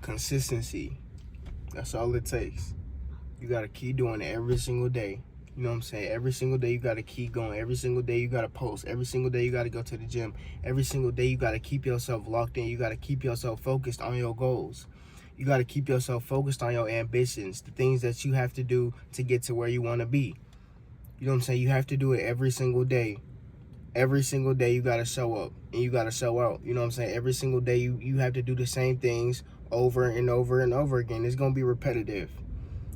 Consistency. That's all it takes. You got to keep doing it every single day. You know what I'm saying? Every single day you got to keep going. Every single day you got to post. Every single day you got to go to the gym. Every single day you got to keep yourself locked in. You got to keep yourself focused on your goals. You got to keep yourself focused on your ambitions, the things that you have to do to get to where you want to be. You know what I'm saying? You have to do it every single day. Every single day you got to show up and you got to show out. You know what I'm saying? Every single day you have to do the same things over and over and over again. It's going to be repetitive.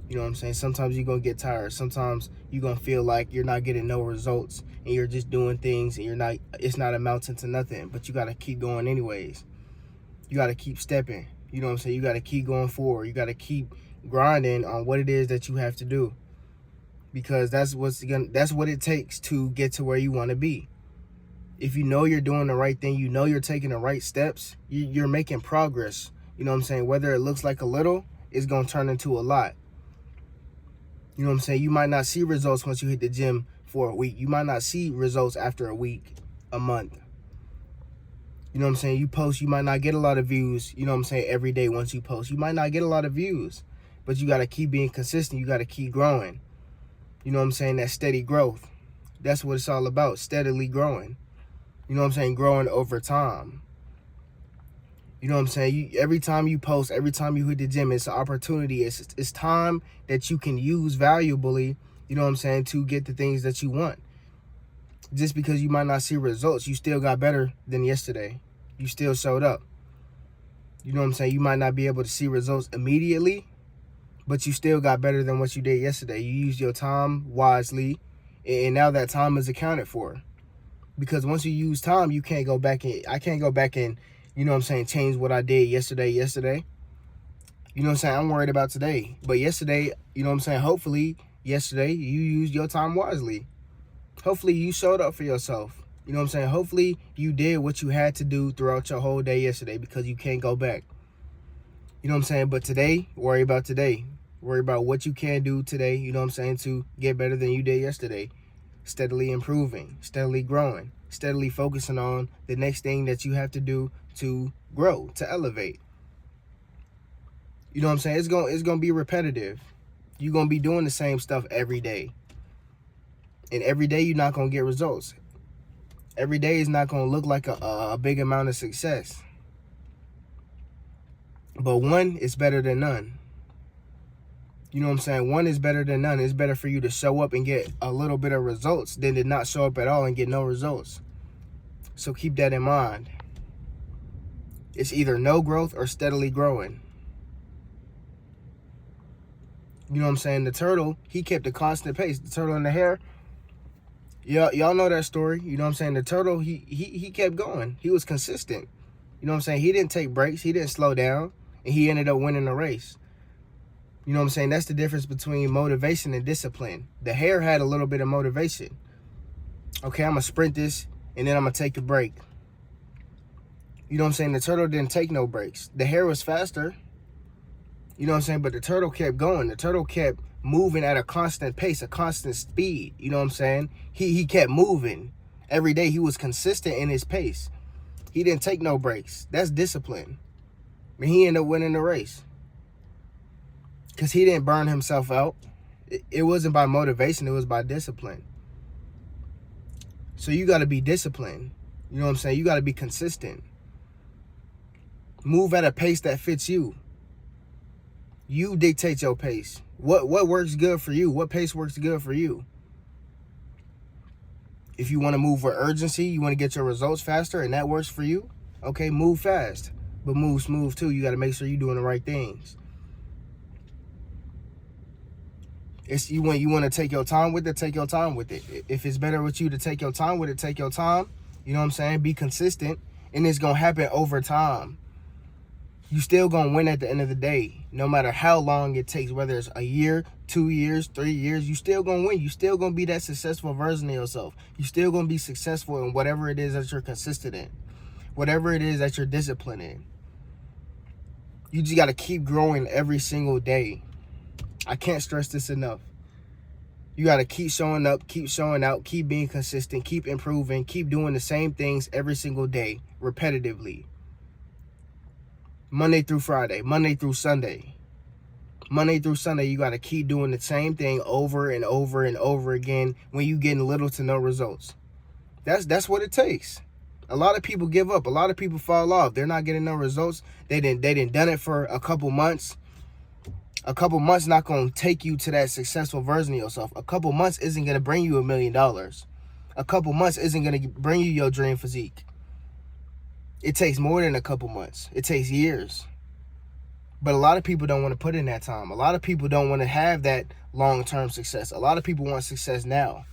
You know what I'm saying? Sometimes you're going to get tired. Sometimes you're going to feel like you're not getting no results and you're just doing things and it's not amounting to nothing. But you got to keep going anyways. You got to keep stepping. You know what I'm saying? You got to keep going forward. You got to keep grinding on what it is that you have to do. Because that's what it takes to get to where you want to be. If you know you're doing the right thing, you know you're taking the right steps, you're making progress. You know what I'm saying? Whether it looks like a little, it's going to turn into a lot. You know what I'm saying? You might not see results once you hit the gym for a week. You might not see results after a week, a month. You know what I'm saying? You post, you might not get a lot of views, you know what I'm saying, every day once you post. You might not get a lot of views, but you got to keep being consistent. You got to keep growing. You know what I'm saying? That steady growth. That's what it's all about, steadily growing. You know what I'm saying? Growing over time. You know what I'm saying? Every time you post, every time you hit the gym, it's an opportunity. It's time that you can use valuably, you know what I'm saying, to get the things that you want. Just because you might not see results, you still got better than yesterday. You still showed up. You know what I'm saying? You might not be able to see results immediately, but you still got better than what you did yesterday. You used your time wisely, and now that time is accounted for. Because once you use time, you can't go back and I can't go back and, you know what I'm saying, change what I did yesterday. You know what I'm saying? I'm worried about today. But yesterday, you know what I'm saying, hopefully yesterday you used your time wisely. Hopefully you showed up for yourself. You know what I'm saying? Hopefully you did what you had to do throughout your whole day yesterday, because you can't go back. You know what I'm saying? But today, worry about today. Worry about what you can do today, you know what I'm saying, to get better than you did yesterday. Steadily improving, steadily growing, steadily focusing on the next thing that you have to do to grow, to elevate. You know what I'm saying? It's gonna be repetitive. You're gonna be doing the same stuff every day. And every day you're not gonna get results. Every day is not gonna look like a big amount of success. But one is better than none. You know what I'm saying? One is better than none. It's better for you to show up and get a little bit of results than to not show up at all and get no results. So keep that in mind. It's either no growth or steadily growing. You know what I'm saying? The turtle, he kept a constant pace. The turtle and the hare, y'all know that story. You know what I'm saying? The turtle, he kept going. He was consistent. You know what I'm saying? He didn't take breaks. He didn't slow down. And he ended up winning the race. You know what I'm saying? That's the difference between motivation and discipline. The hare had a little bit of motivation. Okay, I'm going to sprint this, and then I'm going to take a break. You know what I'm saying? The turtle didn't take no breaks. The hare was faster. You know what I'm saying? But the turtle kept going. The turtle kept moving at a constant pace, a constant speed. You know what I'm saying? He kept moving. Every day he was consistent in his pace. He didn't take no breaks. That's discipline. And he ended up winning the race. Because he didn't burn himself out. It wasn't by motivation. It was by discipline. So you got to be disciplined. You know what I'm saying? You got to be consistent. Move at a pace that fits you. You dictate your pace. What works good for you? What pace works good for you? If you want to move with urgency, you want to get your results faster, and that works for you, okay, move fast. But move smooth too. You got to make sure you're doing the right things. You want to take your time with it, take your time with it. If it's better with you to take your time with it, take your time. You know what I'm saying? Be consistent, and it's going to happen over time. You still going to win at the end of the day, no matter how long it takes, whether it's a year, 2 years, 3 years, you still going to win. You still going to be that successful version of yourself. You still going to be successful in whatever it is that you're consistent in, whatever it is that you're disciplined in. You just got to keep growing every single day. I can't stress this enough. You got to keep showing up, keep showing out, keep being consistent, keep improving, keep doing the same things every single day, repetitively. Monday through Friday, Monday through Sunday. Monday through Sunday, you got to keep doing the same thing over and over and over again when you getting little to no results. That's what it takes. A lot of people give up. A lot of people fall off. They're not getting no results. They didn't done it for a couple months. A couple months not going to take you to that successful version of yourself. A couple months isn't going to bring you $1 million. A couple months isn't going to bring you your dream physique. It takes more than a couple months. It takes years. But a lot of people don't want to put in that time. A lot of people don't want to have that long-term success. A lot of people want success now.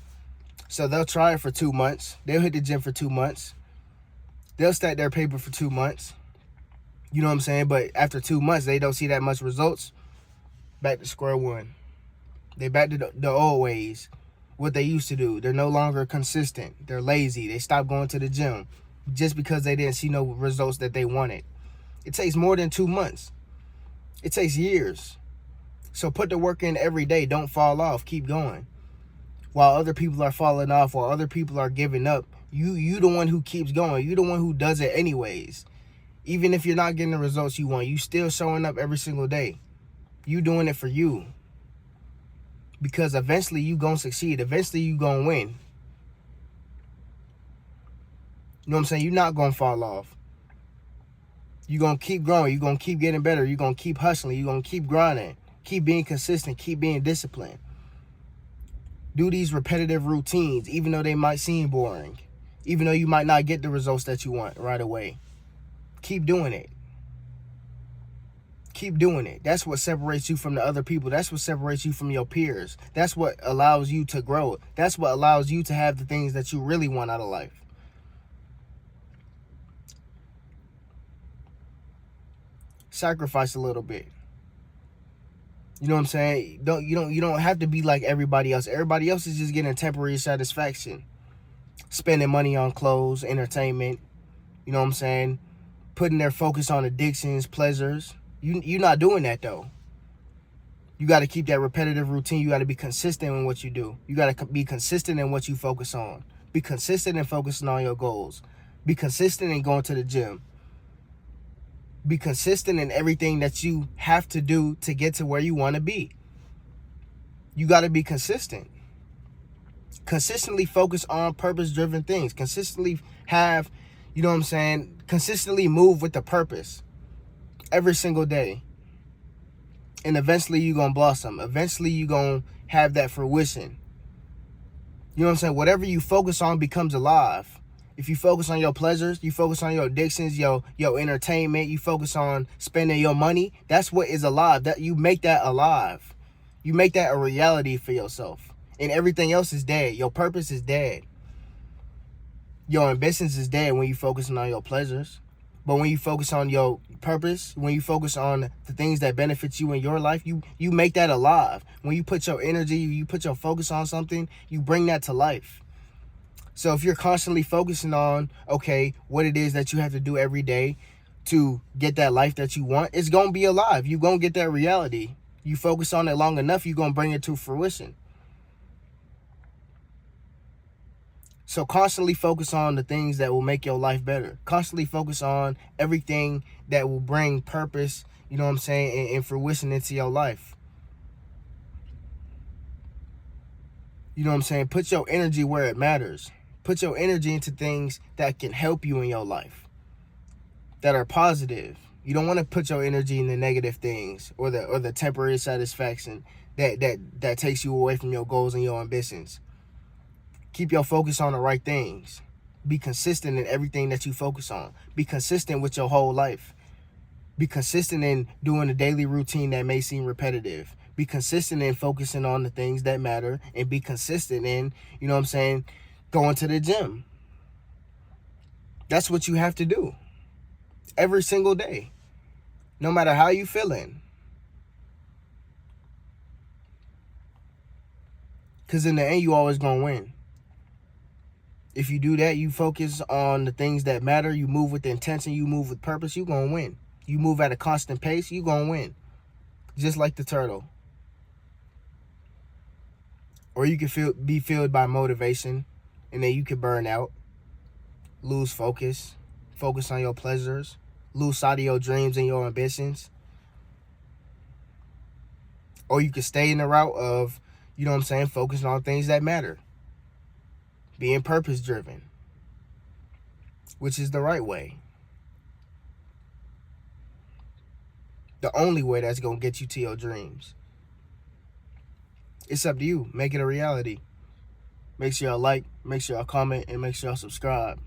So they'll try it for 2 months. They'll hit the gym for 2 months. They'll stack their paper for 2 months. You know what I'm saying? But after 2 months, they don't see that much results. Back to square one. They back to the old ways. What they used to do. They're no longer consistent. They're lazy. They stopped going to the gym just because they didn't see no results that they wanted. It takes more than 2 months. It takes years. So put the work in every day. Don't fall off. Keep going. While other people are falling off, while other people are giving up, you the one who keeps going. You the one who does it anyways. Even if you're not getting the results you want, you still showing up every single day. You doing it for you. Because eventually you gonna succeed. Eventually you gonna win. You know what I'm saying? You're not gonna fall off. You're gonna keep growing. You're gonna keep getting better. You're gonna keep hustling. You're gonna keep grinding. Keep being consistent. Keep being disciplined. Do these repetitive routines, even though they might seem boring. Even though you might not get the results that you want right away. Keep doing it. Keep doing it. That's what separates you from the other people. That's what separates you from your peers. That's what allows you to grow. That's what allows you to have the things that you really want out of life. Sacrifice a little bit. You know what I'm saying? You don't have to be like everybody else. Everybody else is just getting temporary satisfaction. Spending money on clothes, entertainment. You know what I'm saying? Putting their focus on addictions, pleasures. You're not doing that though. You got to keep that repetitive routine. You got to be consistent in what you do. You got to be consistent in what you focus on. Be consistent in focusing on your goals. Be consistent in going to the gym. Be consistent in everything that you have to do to get to where you want to be. You got to be consistent. Consistently focus on purpose-driven things. Consistently have, you know what I'm saying, consistently move with the purpose every single day. And eventually you're going to blossom. Eventually you're going to have that fruition. You know what I'm saying? Whatever you focus on becomes alive. If you focus on your pleasures, you focus on your addictions, your entertainment, you focus on spending your money, that's what is alive. That you make that alive. You make that a reality for yourself. And everything else is dead. Your purpose is dead. Your ambitions is dead when you focusing on your pleasures. But when you focus on your purpose, when you focus on the things that benefit you in your life, you make that alive. When you put your energy, you put your focus on something, you bring that to life. So if you're constantly focusing on, okay, what it is that you have to do every day to get that life that you want, it's going to be alive. You're going to get that reality. You focus on it long enough, you're going to bring it to fruition. So constantly focus on the things that will make your life better. Constantly focus on everything that will bring purpose, you know what I'm saying, and fruition into your life. You know what I'm saying? Put your energy where it matters. Put your energy into things that can help you in your life, that are positive. You don't want to put your energy in the negative things or the temporary satisfaction that takes you away from your goals and your ambitions. Keep your focus on the right things. Be consistent in everything that you focus on. Be consistent with your whole life. Be consistent in doing a daily routine that may seem repetitive. Be consistent in focusing on the things that matter, and be consistent in, you know what I'm saying, going to the gym. That's what you have to do every single day, no matter how you feeling. Because in the end, you always going to win. If you do that, you focus on the things that matter, you move with intention, you move with purpose, you're going to win. You move at a constant pace, you're going to win. Just like the turtle. Or you can be filled by motivation, and then you can burn out, lose focus on your pleasures, lose sight of your dreams and your ambitions. Or you can stay in the route of, you know what I'm saying, focusing on things that matter. Being purpose driven, which is the right way. The only way that's going to get you to your dreams. It's up to you. Make it a reality. Make sure y'all like, make sure y'all comment, and make sure y'all subscribe.